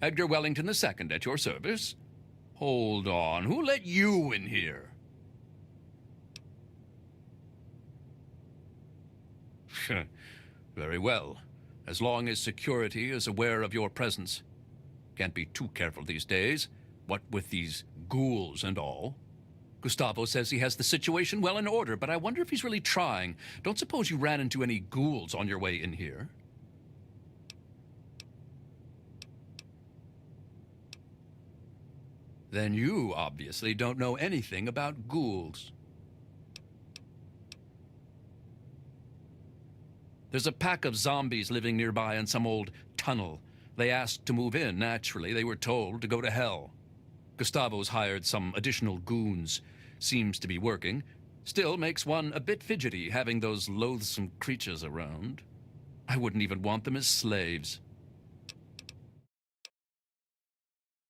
Edgar Wellington II at your service. Hold on, who let you in here? Very well, as long as security is aware of your presence. Can't be too careful these days, what with these ghouls and all. Gustavo says he has the situation well in order, but I wonder if he's really trying. Don't suppose you ran into any ghouls on your way in here? Then you obviously don't know anything about ghouls. There's a pack of zombies living nearby in some old tunnel. They asked to move in, naturally. They were told to go to hell. Gustavo's hired some additional goons. Seems to be working. Still makes one a bit fidgety having those loathsome creatures around. I wouldn't even want them as slaves.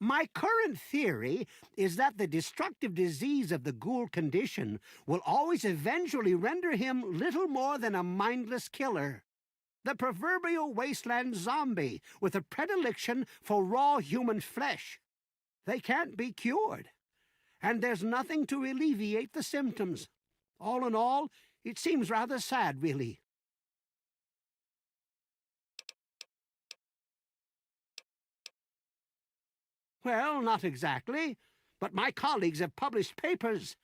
My current theory is that the destructive disease of the ghoul condition will always eventually render him little more than a mindless killer. The proverbial wasteland zombie with a predilection for raw human flesh. They can't be cured, and there's nothing to alleviate the symptoms. All in all, it seems rather sad, really. Well, not exactly, but my colleagues have published papers.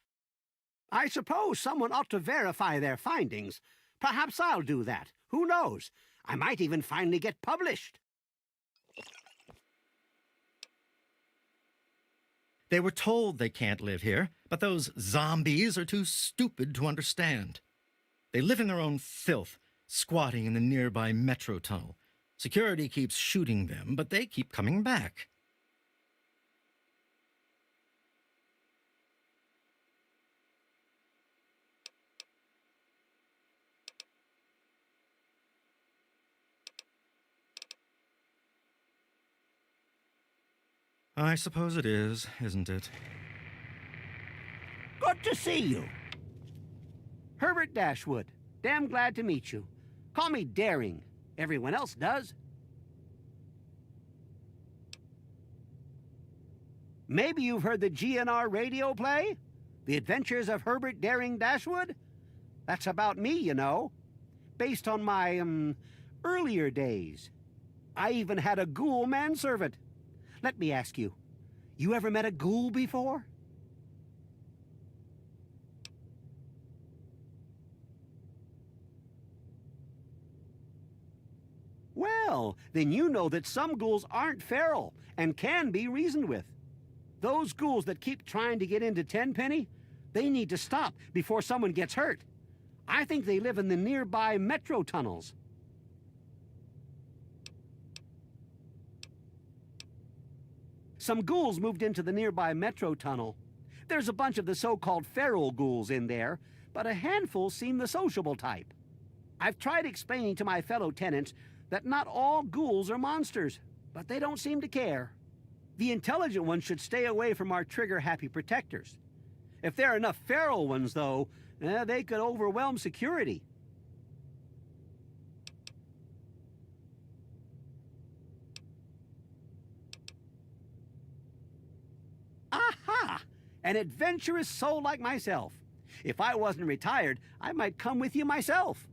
I suppose someone ought to verify their findings. Perhaps I'll do that. Who knows? I might even finally get published. They were told they can't live here, but those zombies are too stupid to understand. They live in their own filth, squatting in the nearby metro tunnel. Security keeps shooting them, but they keep coming back. I suppose it is, isn't it? Good to see you. Herbert Dashwood. Damn glad to meet you. Call me Daring. Everyone else does. Maybe you've heard the GNR radio play? The Adventures of Herbert Daring Dashwood? That's about me, you know. Based on my, earlier days. I even had a ghoul manservant. Let me ask you, you ever met a ghoul before? Well, then you know that some ghouls aren't feral and can be reasoned with. Those ghouls that keep trying to get into Tenpenny, they need to stop before someone gets hurt. I think they live in the nearby metro tunnels. Some ghouls moved into the nearby metro tunnel. There's a bunch of the so-called feral ghouls in there, but a handful seem the sociable type. I've tried explaining to my fellow tenants that not all ghouls are monsters, but they don't seem to care. The intelligent ones should stay away from our trigger-happy protectors. If there are enough feral ones, though, they could overwhelm security. Aha! An adventurous soul like myself. If I wasn't retired, I might come with you myself.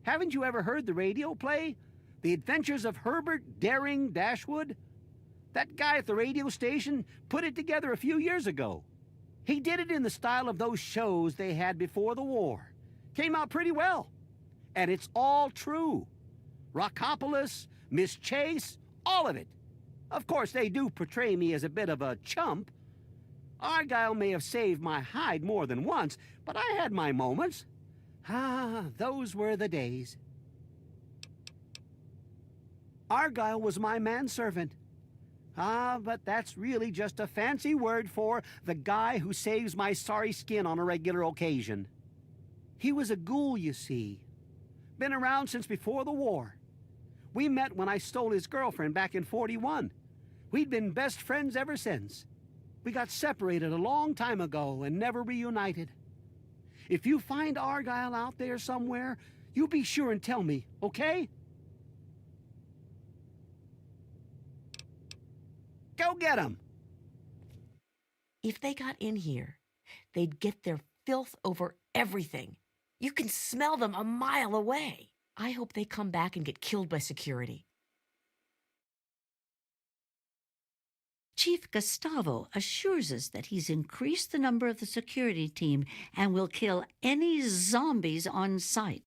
Haven't you ever heard the radio play? The Adventures of Herbert Daring Dashwood? That guy at the radio station put it together a few years ago. He did it in the style of those shows they had before the war. Came out pretty well. And it's all true. Rockopolis, Miss Chase, all of it. Of course, they do portray me as a bit of a chump. Argyle may have saved my hide more than once, but I had my moments. Ah, those were the days. Argyle was my manservant. Ah, but that's really just a fancy word for the guy who saves my sorry skin on a regular occasion. He was a ghoul, you see. Been around since before the war. We met when I stole his girlfriend back in '41. We'd been best friends ever since. We got separated a long time ago and never reunited. If you find Argyle out there somewhere, you be sure and tell me, okay? Go get 'em! If they got in here, they'd get their filth over everything. You can smell them a mile away. I hope they come back and get killed by security. Chief Gustavo assures us that he's increased the number of the security team and will kill any zombies on sight.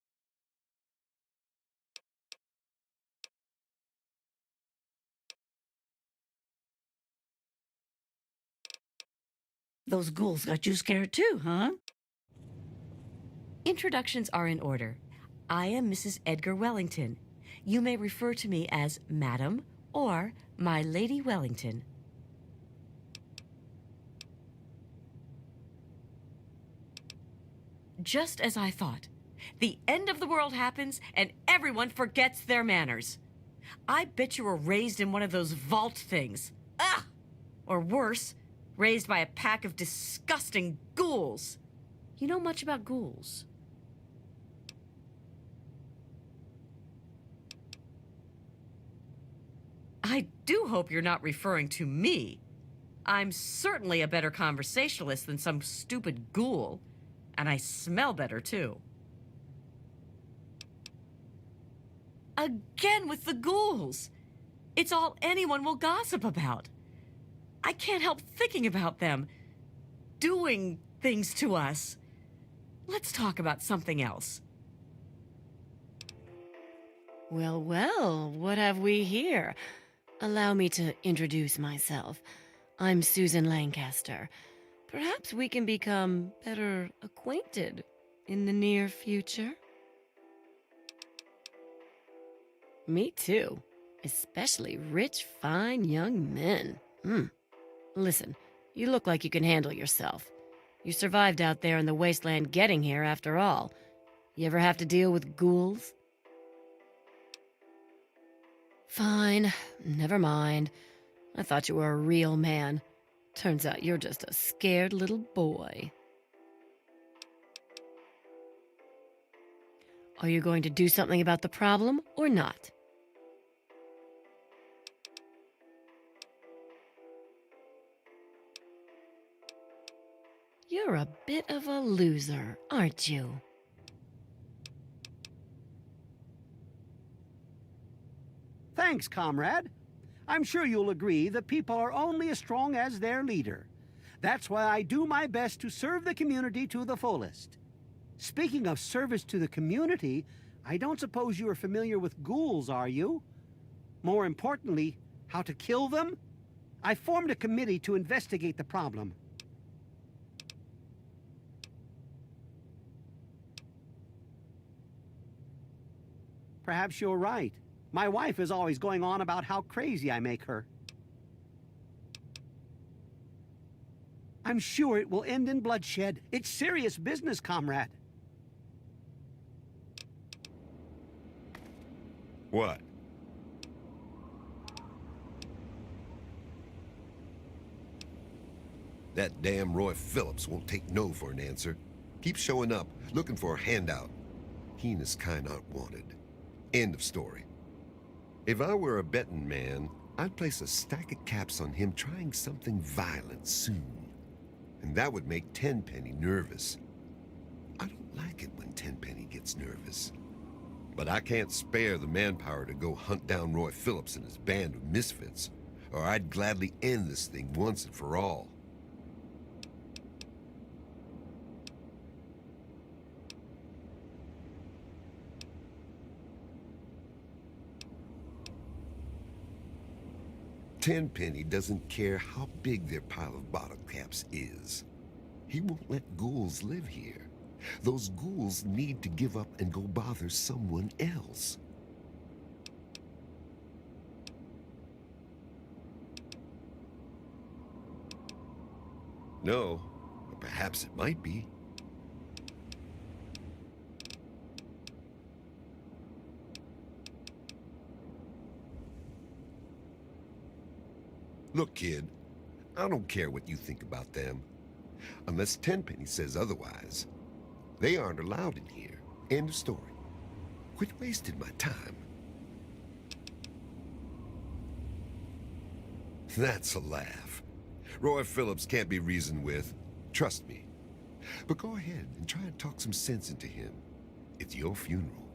Those ghouls got you scared too, huh? Introductions are in order. I am Mrs. Edgar Wellington. You may refer to me as Madam or My Lady Wellington. Just as I thought. The end of the world happens and everyone forgets their manners. I bet you were raised in one of those vault things. Ah! Or worse, raised by a pack of disgusting ghouls. You know much about ghouls? I do hope you're not referring to me. I'm certainly a better conversationalist than some stupid ghoul. And I smell better, too. Again with the ghouls. It's all anyone will gossip about. I can't help thinking about them. Doing things to us. Let's talk about something else. Well, well, what have we here? Allow me to introduce myself. I'm Susan Lancaster. Perhaps we can become better acquainted in the near future. Me too. Especially rich, fine young men. Listen, you look like you can handle yourself. You survived out there in the wasteland getting here after all. You ever have to deal with ghouls? Fine, never mind. I thought you were a real man. Turns out you're just a scared little boy. Are you going to do something about the problem or not? You're a bit of a loser, aren't you? Thanks, comrade. I'm sure you'll agree that people are only as strong as their leader. That's why I do my best to serve the community to the fullest. Speaking of service to the community, I don't suppose you are familiar with ghouls, are you? More importantly, how to kill them? I formed a committee to investigate the problem. Perhaps you're right. My wife is always going on about how crazy I make her. I'm sure it will end in bloodshed. It's serious business, comrade. What? That damn Roy Phillips won't take no for an answer. Keeps showing up, looking for a handout. He and his kind aren't wanted. End of story. If I were a betting man, I'd place a stack of caps on him trying something violent soon. And that would make Tenpenny nervous. I don't like it when Tenpenny gets nervous. But I can't spare the manpower to go hunt down Roy Phillips and his band of misfits, or I'd gladly end this thing once and for all. Tenpenny doesn't care how big their pile of bottle caps is. He won't let ghouls live here. Those ghouls need to give up and go bother someone else. No, but perhaps it might be. Look, kid, I don't care what you think about them. Unless Tenpenny says otherwise. They aren't allowed in here. End of story. Quit wasting my time. That's a laugh. Roy Phillips can't be reasoned with. Trust me. But go ahead and try and talk some sense into him. It's your funeral.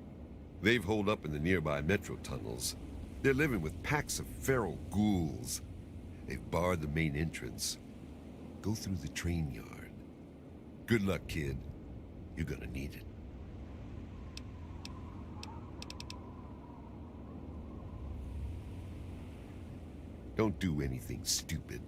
They've holed up in the nearby metro tunnels. They're living with packs of feral ghouls. They've barred the main entrance. Go through the train yard. Good luck, kid. You're gonna need it. Don't do anything stupid.